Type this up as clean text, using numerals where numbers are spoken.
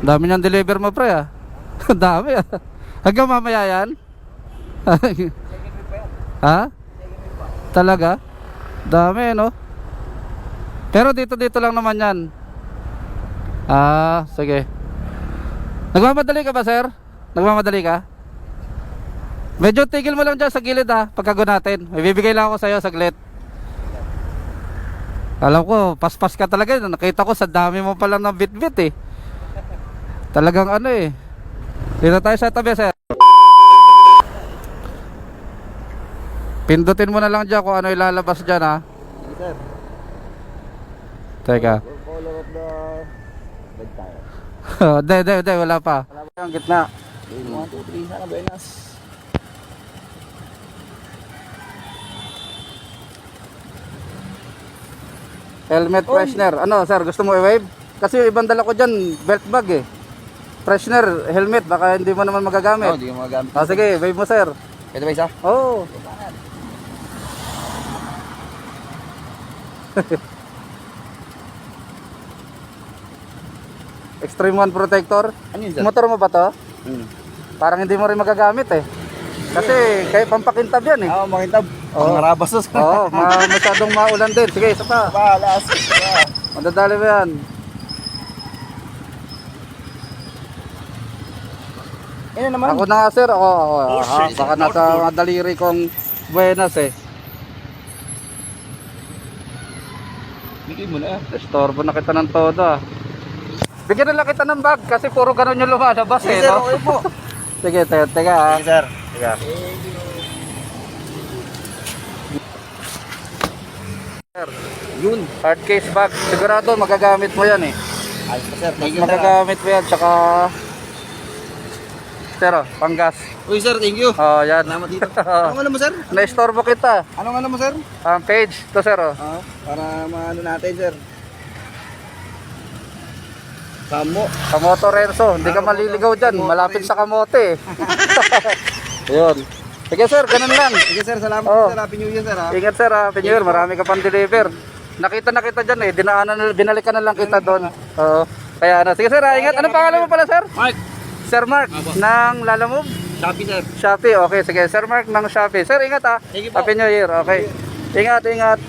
Dami niyang deliver mo pre ah. Dami ah. Hanggang mamaya yan. Ha? Talaga? Dami no? Pero dito lang naman yan. Ah, sige. Nagmamadali ka ba sir? Nagmamadali ka? Medyo tigil mo lang dyan sa gilid ha, pagkago natin. May bibigay lang ako sa'yo saglit. Alam ko, paspas ka talaga. Nakita ko sa dami mo palang ng bit-bit eh. Talagang ano eh. Dito tayo sa tabi sir. Pindutin mo na lang dyan kung ano ilalabas dyan ha. Sige sir. Teka. Color of the red tire. Hindi, wala pa. Wala ba? Ang gitna. 1, 2, 3, sana buenas. Helmet freshener. Ano sir, gusto mo i-wave? Kasi yung ibang dala ko dyan, belt bag eh. Freshener, helmet, baka hindi mo naman magagamit. Hindi ko magagamit. Ah, sige, wave mo sir. Ito ba isa? Oo. Extreme One Protector. Ano yun sir? Motor mo ba to? Hmm. Parang hindi mo rin magagamit eh. Kasi kaya pampakintab yan eh. Oo, makintab. Oo. Pangarabas sus. Oo, masyadong maulan din. Sige, isa pa. Balas. Madadali mo yan. Ano naman? Ako na nga sir, ako. sure, Baka nasa mga daliri kong buenas eh. Bigay mo na. Estorbo na kita ng todo ah. Bigyan na lang kita ng bag kasi puro ganun yung lumalabas eh. Sir, No? okay po. Sige, teka ah. Sige sir. Teka. Sir, Yun. hard case bag. Sigurado magagamit mo yan eh. Ayos pa sir. Thank you sir. Magagamit mo yan, tsaka sir, oh, panggas. Uy sir, thank you. Oh, yan. Salamat dito. Anong alam mo sir? Na-estorbo kita. Anong alam mo sir? Page, to sir oh. Para maano natin sir. Samo. Kamoto Renzo, hindi ka maliligaw dyan. Malapit sa kamote eh. Ayun. Sige sir, ganun lang. Sige sir, salamat Oo. sir. Happy New Year sir ha. Ingat sir ha, Pinyor, marami ka pang deliver. Nakita na kita dyan eh, binalikan na lang kita doon. Oo. Kaya ano, sige sir ha, ingat. Anong pangalan mo pala sir? Mark. Sir Mark, ng Lalamove? Shopee sir. Shopee, okay, sige. Sir Mark ng Shopee. Sir, ingat ha. Thank you po. Happy New Year, okay. Ingat, ingat.